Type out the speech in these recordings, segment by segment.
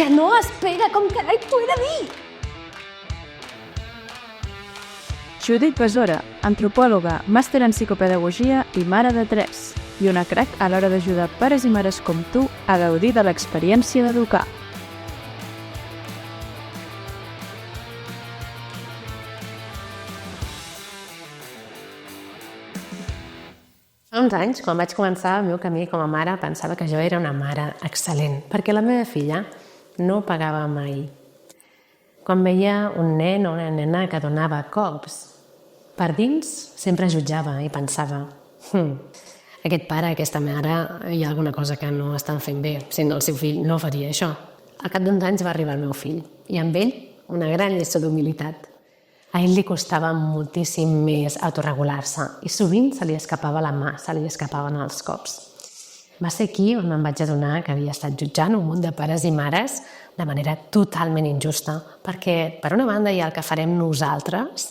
Que no, espera, com carai t'ho he de dir! Judit Besora, antropòloga, màster en psicopedagogia i mare de 3, i una crac a l'hora d'ajudar pares i mares com tu a gaudir de l'experiència d'educar. Fa uns anys, quan vaig començar el meu camí com a mare, pensava que jo era una mare excel·lent, perquè la meva filla no pagava mai. Quan veia un nen o una nena que donava cops, per dins sempre jutjava i pensava aquest pare, aquesta mare, hi ha alguna cosa que no estan fent bé, si no el seu fill no faria això. Al cap d'uns anys va arribar el meu fill, i amb ell una gran lliçó d'humilitat. A ell li costava moltíssim més autorregular-se i sovint se li escapava la mà, se li escapaven els cops. Va ser aquí on em vaig adonar que havia estat jutjant un munt de pares i mares de manera totalment injusta, perquè per una banda hi ha el que farem nosaltres,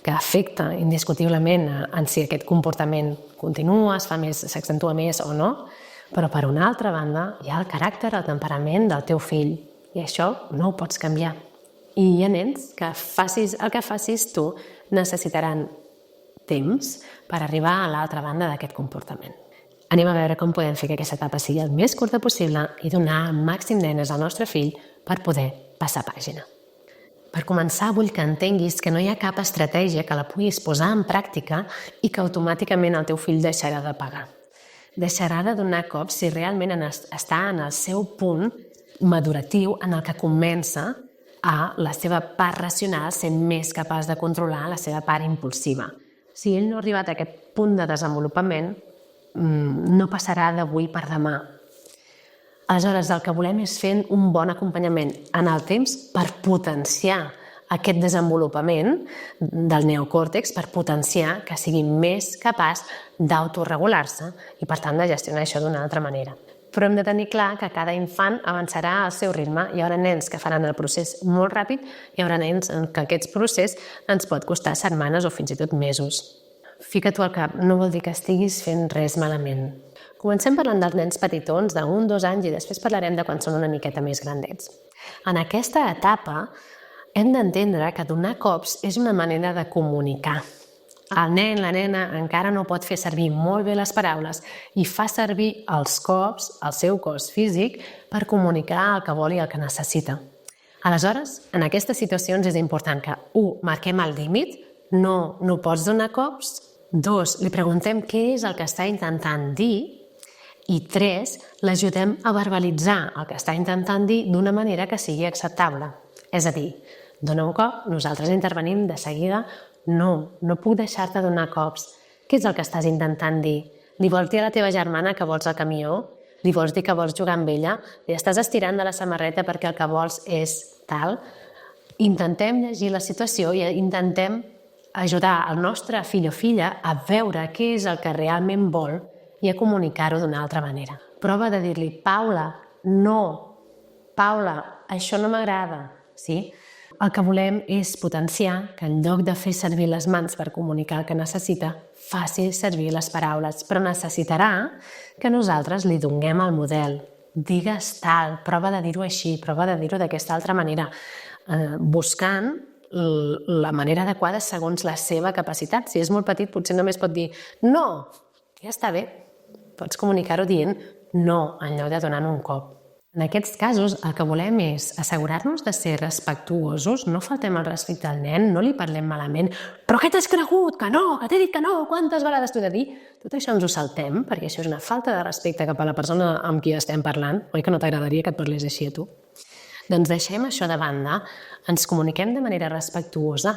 que afecta indiscutiblement en si aquest comportament continua, s'accentua més o no, però per una altra banda hi ha el caràcter, el temperament del teu fill, i això no ho pots canviar. I hi ha nens que el que facis tu necessitaran temps per arribar a l'altra banda d'aquest comportament. Anem a veure com podem fer que aquesta etapa sigui el més curta possible i donar el màxim d'eines al nostre fill per poder passar pàgina. Per començar, vull que entenguis que no hi ha cap estratègia que la puguis posar en pràctica i que automàticament el teu fill deixarà de pagar. Deixarà de donar cops si realment està en el seu punt maduratiu en el que comença a la seva part racional sent més capaç de controlar la seva part impulsiva. Si ell no ha arribat a aquest punt de desenvolupament, no passarà d'avui per demà. Aleshores, el que volem és fer un bon acompanyament en el temps per potenciar aquest desenvolupament del neocòrtex, per potenciar que sigui més capaç d'autoregular-se i, per tant, de gestionar això d'una altra manera. Però hem de tenir clar que cada infant avançarà al seu ritme. Hi haurà nens que faran el procés molt ràpid, hi haurà nens en què aquest procés ens pot costar setmanes o fins i tot mesos. Fica-t'ho al cap, no vol dir que estiguis fent res malament. Comencem parlant dels nens petitons d'1 o 2 anys i després parlarem de quan són una miqueta més grandets. En aquesta etapa hem d'entendre que donar cops és una manera de comunicar. El nen, la nena, encara no pot fer servir molt bé les paraules i fa servir els cops, el seu cos físic, per comunicar el que vol i el que necessita. Aleshores, en aquestes situacions és important que, 1, marquem el límit, no pots donar cops, 2, li preguntem què és el que està intentant dir, i 3, l'ajudem a verbalitzar el que està intentant dir d'una manera que sigui acceptable. És a dir, dona un cop, nosaltres intervenim de seguida. No puc deixar-te donar cops. Què és el que estàs intentant dir? Li vols dir a la teva germana que vols el camió? Li vols dir que vols jugar amb ella? Li estàs estirant de la samarreta perquè el que vols és tal? Intentem llegir la situació i intentem ajudar el nostre fill o filla a veure què és el que realment vol i a comunicar-ho d'una altra manera. Prova de dir-li, Paula, no, Paula, això no m'agrada, sí? El que volem és potenciar que en lloc de fer servir les mans per comunicar el que necessita, faci servir les paraules, però necessitarà que nosaltres li donem el model. Digues tal, prova de dir-ho així, prova de dir-ho d'aquesta altra manera, buscant la manera adequada segons la seva capacitat. Si és molt petit, potser només pot dir no, ja està bé. Pots comunicar-ho dient no, en lloc de donar un cop. En aquests casos, el que volem és assegurar-nos de ser respectuosos, no faltem al respecte al nen, no li parlem malament, però què t'has cregut? Que no, que t'he dit que no, quantes vegades t'ho he de dir? Tot això ens ho saltem, perquè això és una falta de respecte cap a la persona amb qui estem parlant, oi que no t'agradaria que et parlés així a tu? Doncs deixem això de banda, ens comuniquem de manera respectuosa,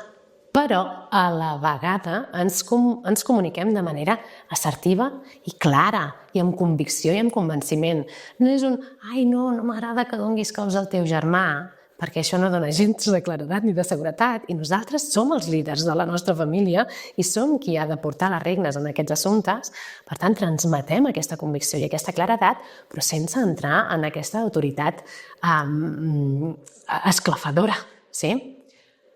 però a la vegada ens comuniquem de manera assertiva i clara, i amb convicció i amb convenciment. No és ai, no m'agrada que donis cops al teu germà, perquè això no dona gens de claredat ni de seguretat, i nosaltres som els líders de la nostra família i som qui ha de portar les regnes en aquests assumptes. Per tant, transmetem aquesta convicció i aquesta claredat, però sense entrar en aquesta autoritat esclafadora, sí?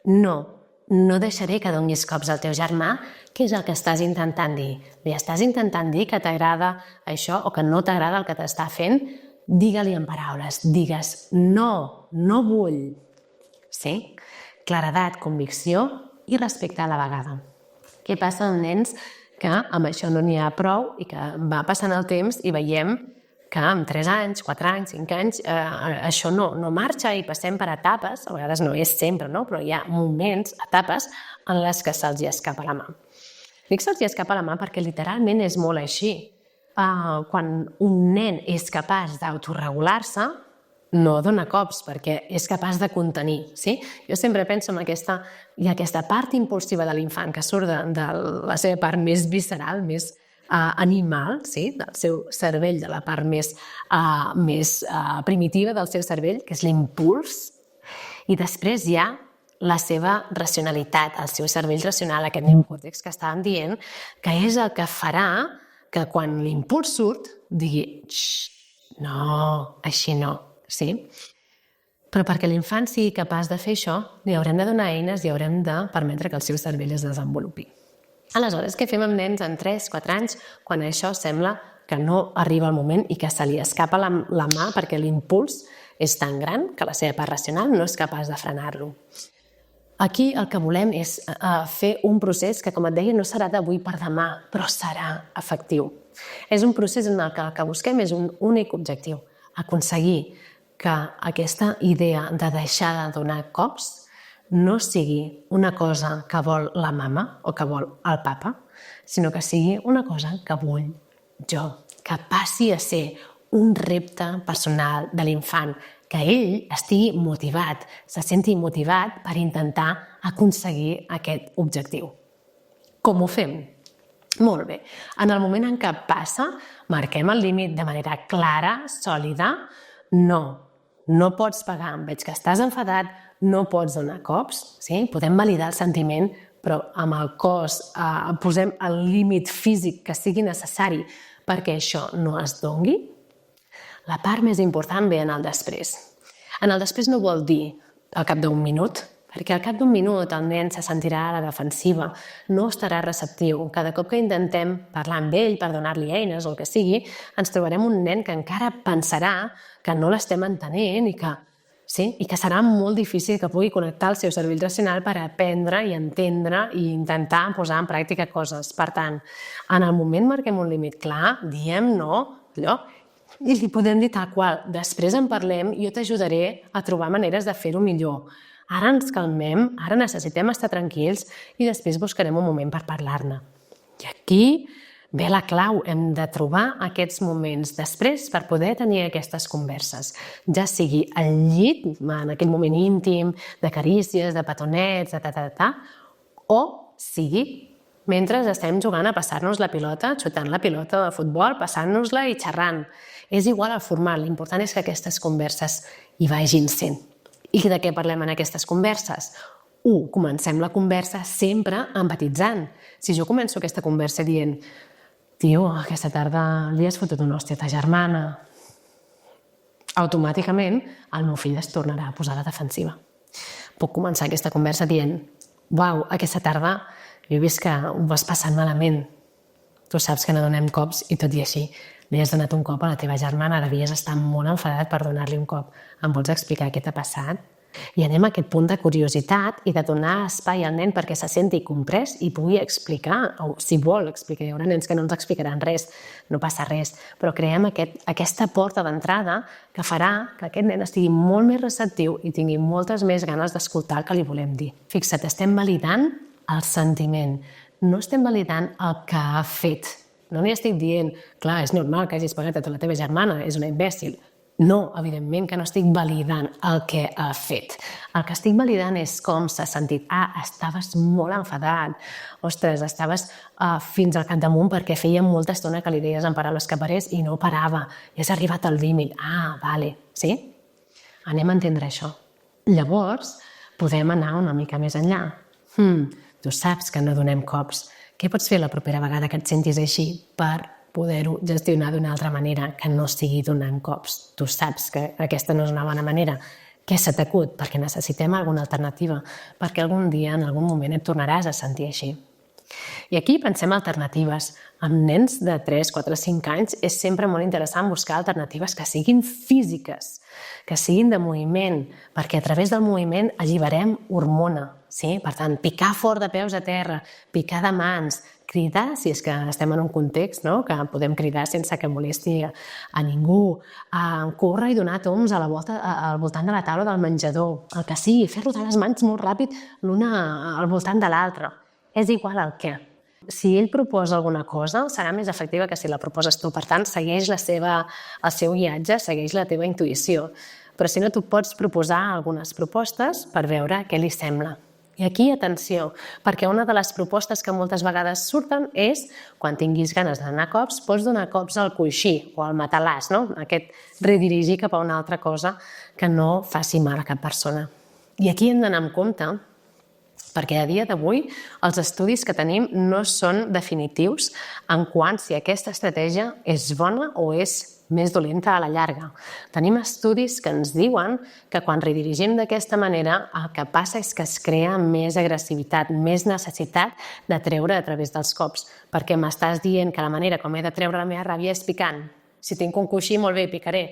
No deixaré que donis cops al teu germà. Què és el que estàs intentant dir? Li estàs intentant dir que t'agrada això o que no t'agrada el que t'està fent? digue-li en paraules, digues no, no vull. Sí? Claredat, convicció i respecte a la vegada. Què passa amb nens que amb això no n'hi ha prou i que va passant el temps i veiem que amb 3 anys, 4 anys, 5 anys, això no marxa i passem per etapes, a vegades no és sempre, no? Però hi ha moments, etapes, en les que se'ls hi escapa la mà. Dic se'ls hi escapa la mà perquè literalment és molt així. Quan un nen és capaç d'autoregular-se, no dona cops perquè és capaç de contenir. Sí? Jo sempre penso en aquesta part impulsiva de l'infant que surt de la seva part més visceral, més animal, sí? Del seu cervell, de la part més primitiva del seu cervell, que és l'impuls, i després hi ha la seva racionalitat, el seu cervell racional, aquest neocòrtex que estàvem dient, que és el que farà que quan l'impuls surt digui no, així no. Sí? Però perquè l'infant sigui capaç de fer això, li haurem de donar eines i haurem de permetre que el seu cervell es desenvolupi. Aleshores, què fem amb nens en 3-4 anys quan això sembla que no arriba el moment i que se li escapa la mà perquè l'impuls és tan gran que la seva part racional no és capaç de frenar-lo? Aquí el que volem és fer un procés que, com et deia, no serà d'avui per demà, però serà efectiu. És un procés en el que busquem és un únic objectiu, aconseguir que aquesta idea de deixar de donar cops no sigui una cosa que vol la mama o que vol el papa, sinó que sigui una cosa que vull jo, que passi a ser un repte personal de l'infant, que ell estigui motivat, se senti motivat per intentar aconseguir aquest objectiu. Com ho fem? Molt bé. En el moment en què passa, marquem el límit de manera clara, sòlida. No pots pagar, em veig que estàs enfadat, no pots donar cops. Sí? Podem validar el sentiment, però amb el cos posem el límit físic que sigui necessari perquè això no es dongui. La part més important ve en el després. En el després no vol dir al cap d'un minut, perquè al cap d'un minut el nen se sentirà a la defensiva, no estarà receptiu. Cada cop que intentem parlar amb ell per donar-li eines o el que sigui, ens trobarem un nen que encara pensarà que no l'estem entenent i que serà molt difícil que pugui connectar el seu cervell racional per aprendre i entendre i intentar posar en pràctica coses. Per tant, en el moment marquem un límit clar, diem no, allò, i li podem dir tal qual. Després en parlem i jo t'ajudaré a trobar maneres de fer-ho millor. Ara ens calmem, ara necessitem estar tranquils i després buscarem un moment per parlar-ne. I aquí ve la clau, hem de trobar aquests moments després per poder tenir aquestes converses, ja sigui al llit, en aquell moment íntim, de carícies, de petonets, o sigui mentre estem jugant a passar-nos la pilota, xutant la pilota de futbol, passant-nos-la i xerrant. És igual el format, l'important és que aquestes converses hi vagin sent. I de què parlem en aquestes converses? 1. Comencem la conversa sempre empatitzant. Si jo començo aquesta conversa dient «Tio, aquesta tarda li has fotut una hòstia a ta germana», automàticament el meu fill es tornarà a posar a la defensiva. Puc començar aquesta conversa dient «Uau, aquesta tarda jo he vist que ho vas passant malament. Tu saps que no donem cops i tot i així li has donat un cop a la teva germana, devies estar molt enfadat per donar-li un cop. Em vols explicar què t'ha passat?» I anem a aquest punt de curiositat i de donar espai al nen perquè se senti comprès i pugui explicar, o si vol explicar. Hi haurà nens que no ens explicaran res, no passa res, però creem aquesta porta d'entrada que farà que aquest nen estigui molt més receptiu i tingui moltes més ganes d'escoltar el que li volem dir. Fixa't, estem validant el sentiment, no estem validant el que ha fet. No li estic dient, clar, és normal que hagis pagat a la teva germana, és una imbècil. No, evidentment que no estic validant el que ha fet. El que estic validant és com s'ha sentit. Estaves molt enfadat. Ostres, estaves fins al capdamunt perquè feia molta estona que li deies en paraules que parés i no parava. I has arribat al límit. Vale. Sí? Anem a entendre això. Llavors, podem anar una mica més enllà. Tu saps que no donem cops. Què pots fer la propera vegada que et sentis així per poder-ho gestionar d'una altra manera, que no sigui donant cops? Tu saps que aquesta no és una bona manera. Què se t'acut? Perquè necessitem alguna alternativa, perquè algun dia, en algun moment, et tornaràs a sentir així. I aquí pensem alternatives. Amb nens de 3, 4, 5 anys és sempre molt interessant buscar alternatives que siguin físiques, que siguin de moviment, perquè a través del moviment alliberem hormona. Sí? Per tant, picar fort de peus a terra, picar de mans, cridar, si és que estem en un context, no? Que podem cridar sense que molesti a ningú, córrer i donar tombs al voltant de la taula del menjador, el que sigui, fer rodar les mans molt ràpid l'una al voltant de l'altra. És igual el què. Si ell proposa alguna cosa, serà més efectiva que si la proposes tu. Per tant, segueix el seu guiatge, segueix la teva intuïció. Però si no, tu pots proposar algunes propostes per veure què li sembla. I aquí, atenció, perquè una de les propostes que moltes vegades surten és, quan tinguis ganes de donar cops, pots donar cops al coixí o al matalàs, no? Aquest redirigir cap a una altra cosa que no faci mal a cap persona. I aquí hem d'anar amb compte, perquè a dia d'avui els estudis que tenim no són definitius en quant si aquesta estratègia és bona o és més dolenta a la llarga. Tenim estudis que ens diuen que quan redirigim d'aquesta manera el que passa és que es crea més agressivitat, més necessitat de treure a través dels cops, perquè m'estàs dient que la manera com he de treure la meva ràbia és picant. Si tinc un coixí, molt bé, picaré,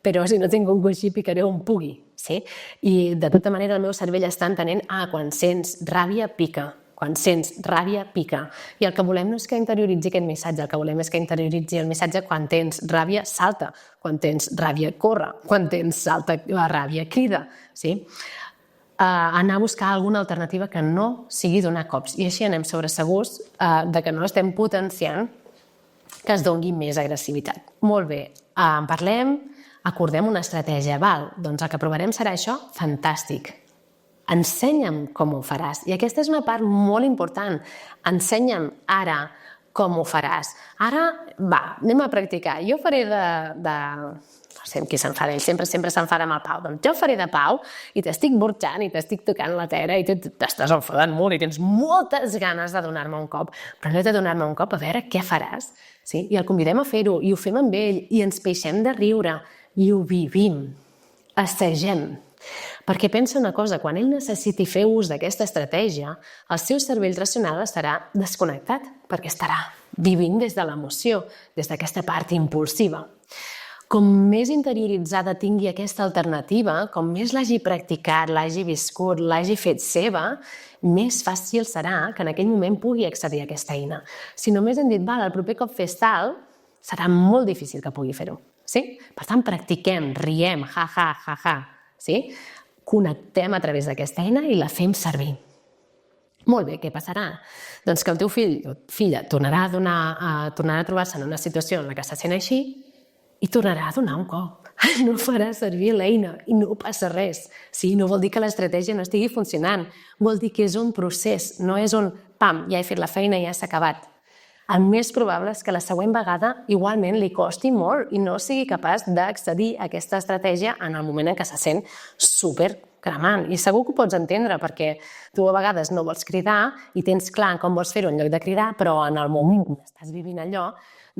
però si no tinc un coixí, picaré on pugui. Sí? I de tota manera el meu cervell està entenent quan sents ràbia, pica. Quan sents ràbia, pica. I el que volem no és que interioritzi aquest missatge, el que volem és que interioritzi el missatge quan tens ràbia, salta. Quan tens ràbia, corre. Quan tens salta la ràbia, crida. Sí? Anar a buscar alguna alternativa que no sigui donar cops. I així anem segurs de que no estem potenciant que es doni més agressivitat. Molt bé, en parlem, acordem una estratègia. Val, doncs el que provarem serà això? Fantàstic. Ensenya'm com ho faràs. I aquesta és una part molt important. Ensenya'm ara com ho faràs. Ara, anem a practicar. Jo faré no sé qui s'enfada, ell sempre s'enfada amb el Pau. Doncs jo faré de Pau i t'estic burxant i t'estic tocant la tera i t'estàs enfadant molt i tens moltes ganes de donar-me un cop. Però en lloc de donar-me un cop, a veure què faràs. Sí? I el convidem a fer-ho i ho fem amb ell i ens peixem de riure i ho vivim. Assagem. Perquè pensa una cosa, quan ell necessiti fer ús d'aquesta estratègia, el seu cervell racional estarà desconnectat, perquè estarà vivint des de l'emoció, des d'aquesta part impulsiva. Com més interioritzada tingui aquesta alternativa, com més l'hagi practicat, l'hagi viscut, l'hagi fet seva, més fàcil serà que en aquell moment pugui accedir a aquesta eina. Si només hem dit, el proper cop fes tal, serà molt difícil que pugui fer-ho. Sí? Per tant, practiquem, riem, ja. Sí? Connectem a través d'aquesta eina i la fem servir. Molt bé, què passarà? Doncs que el teu fill o filla tornarà a trobar-se en una situació en la que se sent així i tornarà a donar un cop. No farà servir l'eina i no passa res. Sí, no vol dir que l'estratègia no estigui funcionant. Vol dir que és un procés, no és un pam, ja he fet la feina i ja s'ha acabat. El més probable és que la següent vegada igualment li costi molt i no sigui capaç d'accedir a aquesta estratègia en el moment en què se sent super cremant. I segur que ho pots entendre perquè tu a vegades no vols cridar i tens clar com vols fer-ho en lloc de cridar, però en el moment que estàs vivint allò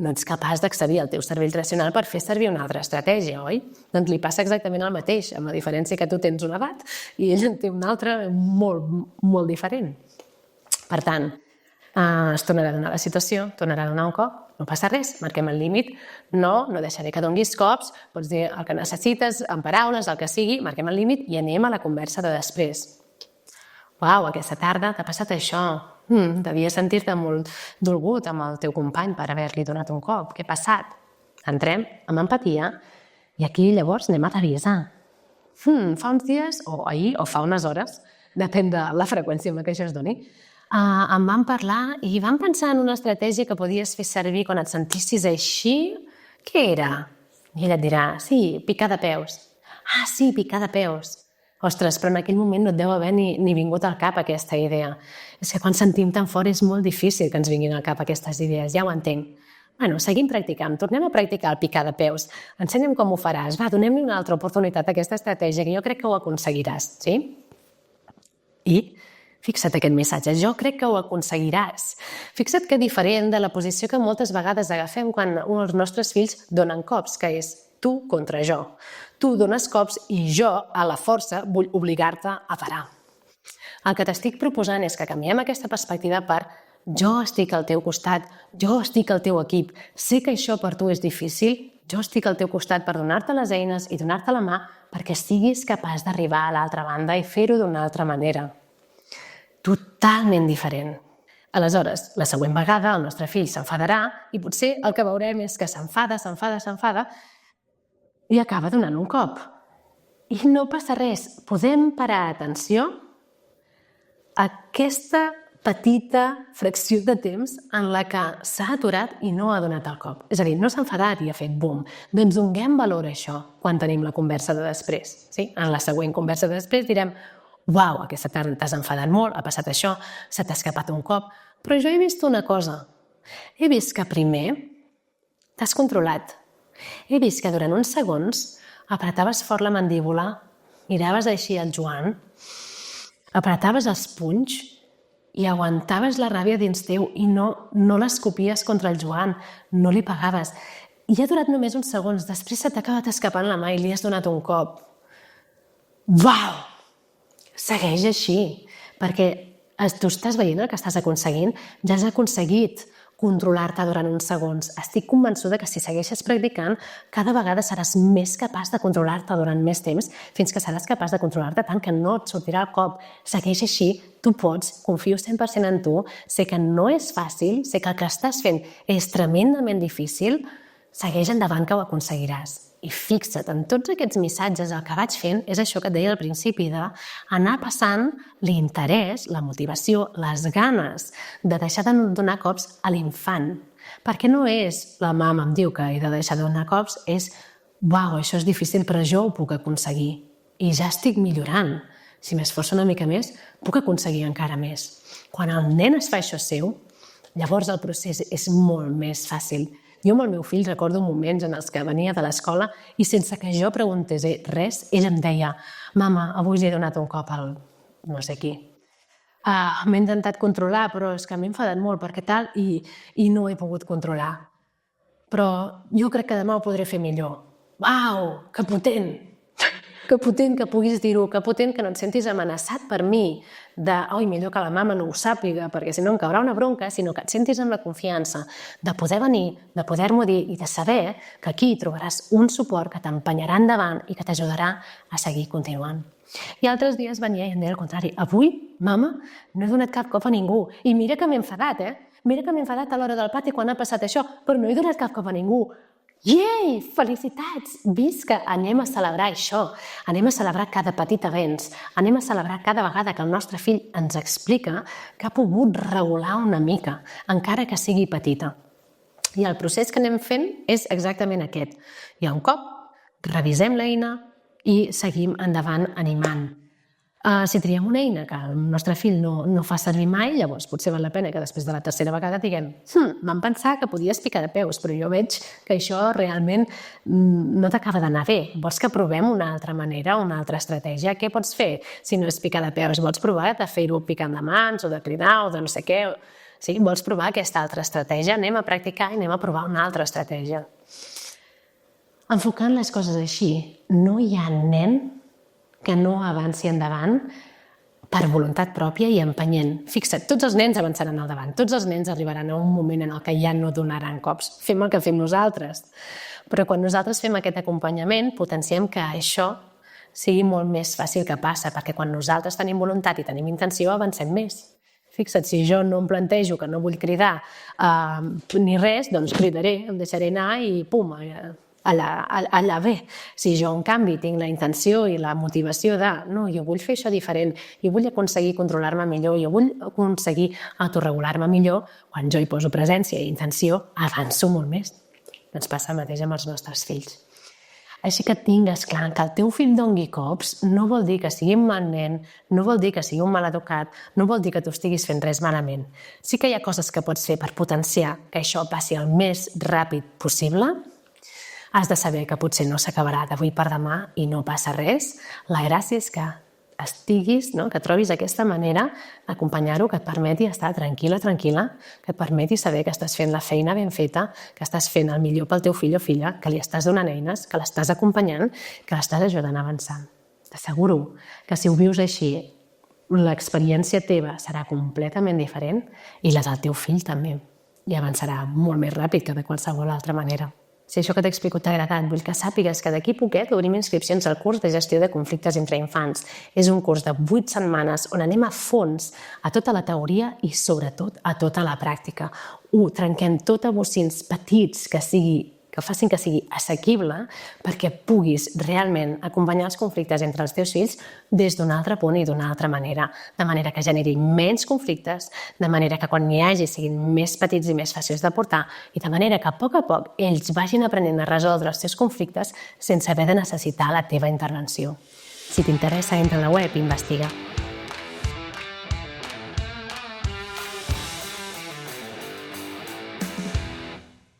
no ets capaç d'accedir al teu cervell racional per fer servir una altra estratègia, oi? Doncs li passa exactament el mateix, amb la diferència que tu tens un edat i ell en té un altre molt, molt diferent. Per tant, es tornarà a donar la situació, tornarà a donar un cop, no passa res, marquem el límit, no deixaré que donis cops, pots dir el que necessites, en paraules, el que sigui, marquem el límit i anem a la conversa de després. Uau, aquesta tarda t'ha passat això, devies sentir-te molt dolgut amb el teu company per haver-li donat un cop, què ha passat? Entrem amb empatia i aquí llavors anem a revisar. Fa uns dies, o ahir, o fa unes hores, depèn de la freqüència amb la que això es doni, em van parlar i van pensar en una estratègia que podies fer servir quan et sentissis així. Què era? I ella et dirà, sí, picar de peus. Ah, sí, picar de peus. Ostres, però en aquell moment no et deu haver ni vingut al cap aquesta idea. És que quan sentim tan fort és molt difícil que ens vinguin al cap aquestes idees, ja ho entenc. Bueno, seguim practicant, tornem a practicar el picar de peus. Ensenya'm com ho faràs, donem-li una altra oportunitat a aquesta estratègia que jo crec que ho aconseguiràs, sí? I fixa't aquest missatge, jo crec que ho aconseguiràs. Fixa't que diferent de la posició que moltes vegades agafem quan els nostres fills donen cops, que és tu contra jo. Tu dones cops i jo, a la força, vull obligar-te a parar. El que t'estic proposant és que canviem aquesta perspectiva per jo estic al teu costat, jo estic al teu equip, sé que això per tu és difícil, jo estic al teu costat per donar-te les eines i donar-te la mà perquè siguis capaç d'arribar a l'altra banda i fer-ho d'una altra manera. Totalment diferent. Aleshores, la següent vegada el nostre fill s'enfadarà i potser el que veurem és que s'enfada i acaba donant un cop. I no passa res. Podem parar atenció a aquesta petita fracció de temps en la que s'ha aturat i no ha donat el cop. És a dir, no s'ha enfadat i ha fet bum. Doncs donem valor a això quan tenim la conversa de després. Sí? En la següent conversa de després direm «Uau, aquesta tarda t'has enfadat molt, ha passat això, se t'ha escapat un cop, però jo he vist una cosa. He vist que primer t'has controlat. He vist que durant uns segons apretaves fort la mandíbula, miraves així al Joan, apretaves els punys i aguantaves la ràbia dins teu i no l'escopies contra el Joan, no li pegaves. I ha durat només uns segons, després se t'ha acabat escapant la mà i li has donat un cop. Uau! Segueix així, perquè tu estàs veient el que estàs aconseguint, ja has aconseguit controlar-te durant uns segons. Estic convençuda que si segueixes practicant, cada vegada seràs més capaç de controlar-te durant més temps, fins que seràs capaç de controlar-te tant que no et sortirà el cop. Segueix així, tu pots, confio 100% en tu, sé que no és fàcil, sé que el que estàs fent és tremendament difícil, segueix endavant que ho aconseguiràs. I fixa't, en tots aquests missatges el que vaig fent és això que et deia al principi, d'anar passant l'interès, la motivació, les ganes de deixar de donar cops a l'infant. Perquè no és la mama em diu que he de deixar de donar cops, és «Uau, això és difícil, però jo ho puc aconseguir. I ja estic millorant. Si m'esforço una mica més, puc aconseguir encara més». Quan el nen es fa això seu, llavors el procés és molt més fàcil. Jo amb el meu fill recordo moments en els que venia de l'escola i sense que jo preguntés res, ell em deia «Mama, avui li he donat un cop al no sé qui. M'he intentat controlar, però és que m'he enfadat molt perquè tal i no ho he pogut controlar. Però jo crec que demà ho podré fer millor». Uau, que potent! Que potent que puguis dir-ho, que potent que no et sentis amenaçat per mi millor que la mama no ho sàpiga, perquè si no em caurà una bronca, sinó que et sentis amb la confiança de poder venir, de poder-m'ho dir i de saber que aquí trobaràs un suport que t'empenyarà endavant i que t'ajudarà a seguir continuant. I altres dies venia i em deia el contrari. Avui, mama, no he donat cap cop a ningú. I mira que m'he enfadat, Mira que m'he enfadat a l'hora del pati quan ha passat això, però no he donat cap cop a ningú. Iei, felicitats! Visca! Anem a celebrar això. Anem a celebrar cada petit avenç. Anem a celebrar cada vegada que el nostre fill ens explica que ha pogut regular una mica, encara que sigui petita. I el procés que anem fent és exactament aquest. Hi ha un cop, revisem l'eina i seguim endavant animant. Si triem una eina que el nostre fill no fa servir mai, llavors potser val la pena que després de la tercera vegada diguem vam pensar que podies picar de peus, però jo veig que això realment no t'acaba d'anar bé. Vols que provem una altra manera, una altra estratègia? Què pots fer si no és picar de peus? Vols provar de fer-ho picant de mans o de cridar o de no sé què? Sí, vols provar aquesta altra estratègia? Anem a practicar i anem a provar una altra estratègia. Enfocant les coses així, no hi ha nen que no avanci endavant per voluntat pròpia i empenyent. Fixa't, tots els nens avançaran al davant, tots els nens arribaran a un moment en el que ja no donaran cops. Fem el que fem nosaltres. Però quan nosaltres fem aquest acompanyament, potenciem que això sigui molt més fàcil que passa, perquè quan nosaltres tenim voluntat i tenim intenció, avancem més. Fixa't, si jo no em plantejo que no vull cridar ni res, doncs cridaré, em deixaré anar i pum, allà bé. Si jo, en canvi, tinc la intenció i la motivació de no, jo vull fer això diferent, jo vull aconseguir controlar-me millor, jo vull aconseguir autorregular-me millor, quan jo hi poso presència i intenció, avanço molt més. Ens passa el mateix amb els nostres fills. Així que tingues clar que el teu fill doni cops no vol dir que sigui un mal nen, no vol dir que sigui un mal educat, no vol dir que tu estiguis fent res malament. Sí que hi ha coses que pots fer per potenciar que això passi el més ràpid possible. Has de saber que potser no s'acabarà d'avui per demà i no passa res. La gràcia és que estiguis, que trobis aquesta manera d'acompanyar-ho que et permeti estar tranquil·la, que et permeti saber que estàs fent la feina ben feta, que estàs fent el millor pel teu fill o filla, que li estàs donant eines, que l'estàs acompanyant, que l'estàs ajudant a avançar. T'asseguro que si ho vius així, l'experiència teva serà completament diferent i la del teu fill també. I avançarà molt més ràpid que de qualsevol altra manera. Si això que t'explico t'ha agradat, vull que sàpigues que d'aquí poquet obrim inscripcions al curs de gestió de conflictes entre infants. És un curs de 8 setmanes on anem a fons a tota la teoria i sobretot a tota la pràctica. Trenquem tot a bocins petits que facin que sigui assequible perquè puguis realment acompanyar els conflictes entre els teus fills des d'un altre punt i d'una altra manera, de manera que generi menys conflictes, de manera que quan n'hi hagi siguin més petits i més fàcils de portar i de manera que a poc ells vagin aprenent a resoldre els teus conflictes sense haver de necessitar la teva intervenció. Si t'interessa, entra a la web i investiga.